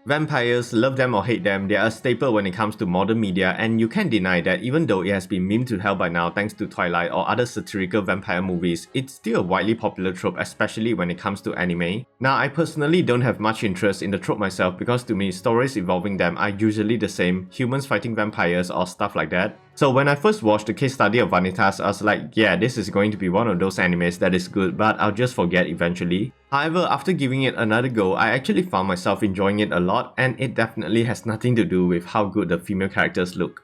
Vampires, love them or hate them, they are a staple when it comes to modern media, and you can't deny that even though it has been memed to hell by now thanks to Twilight or other satirical vampire movies, it's still a widely popular trope, especially when it comes to anime. Now, I personally don't have much interest in the trope myself because to me, stories involving them are usually the same, humans fighting vampires or stuff like that. So when I first watched the Case Study of Vanitas, I was like, yeah, this is going to be one of those animes that is good, but I'll just forget eventually. However, after giving it another go, I actually found myself enjoying it a lot, and it definitely has nothing to do with how good the female characters look.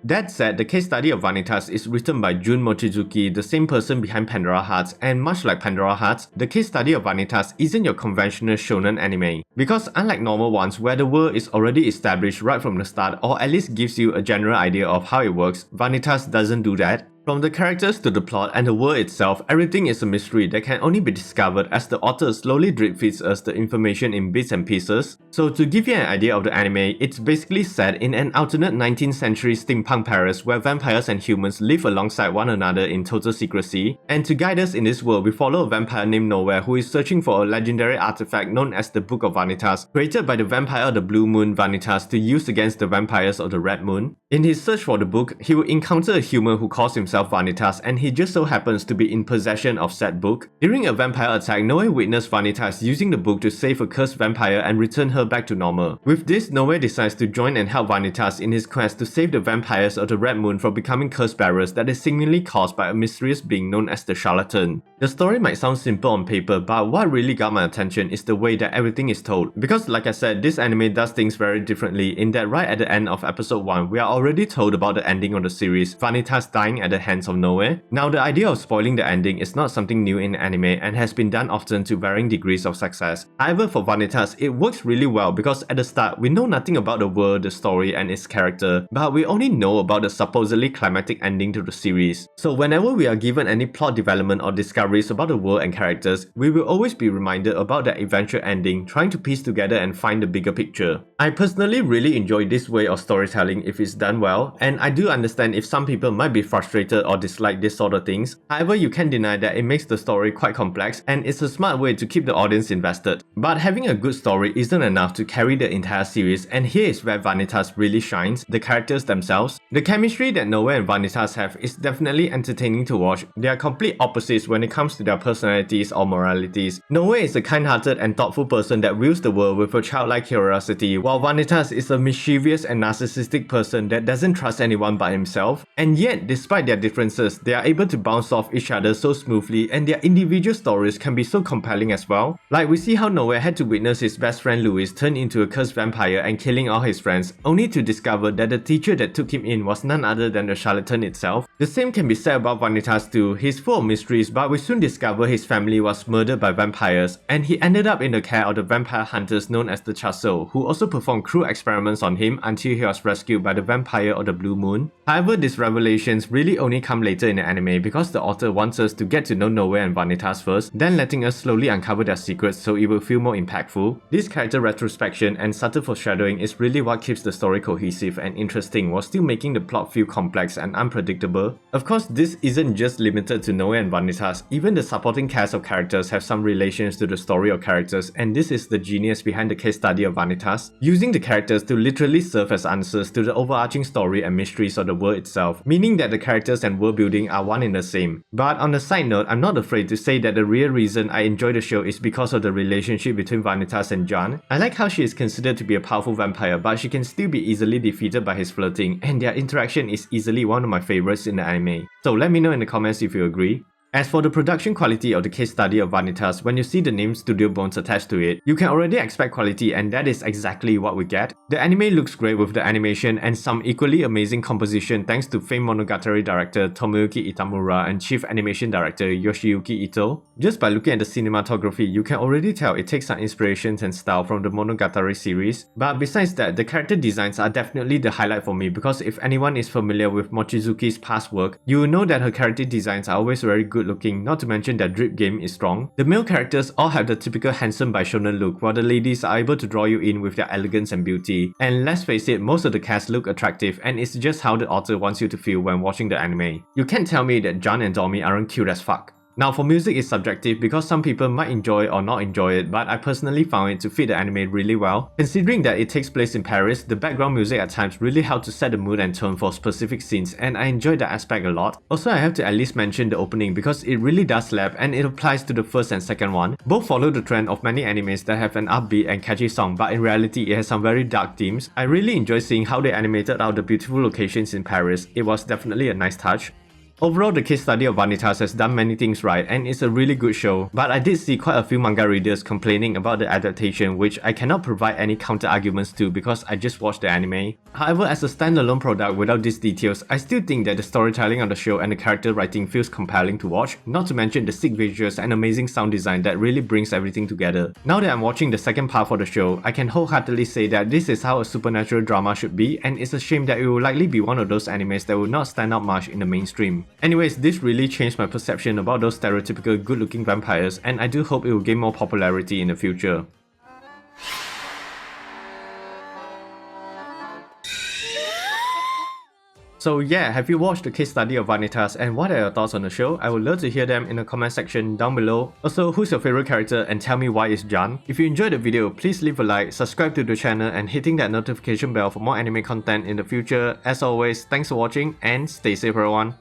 That said, the Case Study of Vanitas is written by Jun Mochizuki, the same person behind Pandora Hearts, and much like Pandora Hearts, the Case Study of Vanitas isn't your conventional shonen anime. Because unlike normal ones where the world is already established right from the start or at least gives you a general idea of how it works, Vanitas doesn't do that. From the characters to the plot and the world itself, everything is a mystery that can only be discovered as the author slowly drip feeds us the information in bits and pieces. So to give you an idea of the anime, it's basically set in an alternate 19th century steampunk Paris where vampires and humans live alongside one another in total secrecy. And to guide us in this world, we follow a vampire named Nowhere who is searching for a legendary artifact known as the Book of Vanitas, created by the vampire of the Blue Moon Vanitas to use against the vampires of the Red Moon. In his search for the book, he will encounter a human who calls himself Vanitas, and he just so happens to be in possession of said book. During a vampire attack, Noe witnessed Vanitas using the book to save a cursed vampire and return her back to normal. With this, Noe decides to join and help Vanitas in his quest to save the vampires of the Red Moon from becoming curse bearers that is seemingly caused by a mysterious being known as the Charlatan. The story might sound simple on paper, but what really got my attention is the way that everything is told. Because like I said, this anime does things very differently in that right at the end of episode 1, we are already told about the ending of the series, Vanitas dying at the hands of Noe. Now, the idea of spoiling the ending is not something new in anime and has been done often to varying degrees of success. However, for Vanitas, it works really well because at the start, we know nothing about the world, the story, and its character, but we only know about the supposedly climactic ending to the series. So whenever we are given any plot development or discoveries about the world and characters, we will always be reminded about that eventual ending, trying to piece together and find the bigger picture. I personally really enjoy this way of storytelling if it's done well, and I do understand if some people might be frustrated or dislike this sort of things. However, you can't deny that it makes the story quite complex and it's a smart way to keep the audience invested. But having a good story isn't enough to carry the entire series, and here is where Vanitas really shines, the characters themselves. The chemistry that Noe and Vanitas have is definitely entertaining to watch. They are complete opposites when it comes to their personalities or moralities. Noe is a kind-hearted and thoughtful person that views the world with a childlike curiosity, while Vanitas is a mischievous and narcissistic person that doesn't trust anyone but himself. And yet, despite their differences, they are able to bounce off each other so smoothly, and their individual stories can be so compelling as well. Like we see how Noe had to witness his best friend Louis turn into a cursed vampire and killing all his friends, only to discover that the teacher that took him in was none other than the charlatan itself. The same can be said about Vanitas too. He's full of mysteries, but we soon discover his family was murdered by vampires, and he ended up in the care of the vampire hunters known as the Chasso, who also performed cruel experiments on him until he was rescued by the vampire of the Blue Moon. However, these revelations really only come later in the anime because the author wants us to get to know Noe and Vanitas first, then letting us slowly uncover their secrets so it will feel more impactful. This character retrospection and subtle foreshadowing is really what keeps the story cohesive and interesting while still making the plot feel complex and unpredictable. Of course, this isn't just limited to Noe and Vanitas, even the supporting cast of characters have some relations to the story of characters, and this is the genius behind the Case Study of Vanitas, using the characters to literally serve as answers to the overarching story and mysteries of the world itself, meaning that the characters and world building are one and the same. But on a side note, I'm not afraid to say that the real reason I enjoy the show is because of the relationship between Vanitas and John. I like how she is considered to be a powerful vampire, but she can still be easily defeated by his flirting, and their interaction is easily one of my favorites in the anime. So let me know in the comments if you agree. As for the production quality of the Case Study of Vanitas, when you see the name Studio Bones attached to it, you can already expect quality, and that is exactly what we get. The anime looks great with the animation and some equally amazing composition thanks to famed Monogatari director Tomoyuki Itamura and chief animation director Yoshiyuki Ito. Just by looking at the cinematography, you can already tell it takes some inspirations and style from the Monogatari series. But besides that, the character designs are definitely the highlight for me because if anyone is familiar with Mochizuki's past work, you will know that her character designs are always very good looking, not to mention that drip game is strong. The male characters all have the typical handsome by shonen look, while the ladies are able to draw you in with their elegance and beauty. And let's face it, most of the cast look attractive, and it's just how the author wants you to feel when watching the anime. You can't tell me that John and Domi aren't cute as fuck. Now for music is subjective because some people might enjoy or not enjoy it, but I personally found it to fit the anime really well. Considering that it takes place in Paris, the background music at times really helped to set the mood and tone for specific scenes, and I enjoyed that aspect a lot. Also, I have to at least mention the opening because it really does slap and it applies to the first and second one. Both follow the trend of many animes that have an upbeat and catchy song, but in reality it has some very dark themes. I really enjoy seeing how they animated out the beautiful locations in Paris. It was definitely a nice touch. Overall, the Case Study of Vanitas has done many things right and it's a really good show, but I did see quite a few manga readers complaining about the adaptation, which I cannot provide any counter arguments to because I just watched the anime. However, as a standalone product without these details, I still think that the storytelling of the show and the character writing feels compelling to watch, not to mention the sick visuals and amazing sound design that really brings everything together. Now that I'm watching the second part of the show, I can wholeheartedly say that this is how a supernatural drama should be, and it's a shame that it will likely be one of those animes that will not stand out much in the mainstream. Anyways, this really changed my perception about those stereotypical good-looking vampires, and I do hope it will gain more popularity in the future. So yeah, have you watched the Case Study of Vanitas and what are your thoughts on the show? I would love to hear them in the comment section down below. Also, who's your favorite character and tell me why it's Jan? If you enjoyed the video, please leave a like, subscribe to the channel and hitting that notification bell for more anime content in the future. As always, thanks for watching and stay safe everyone.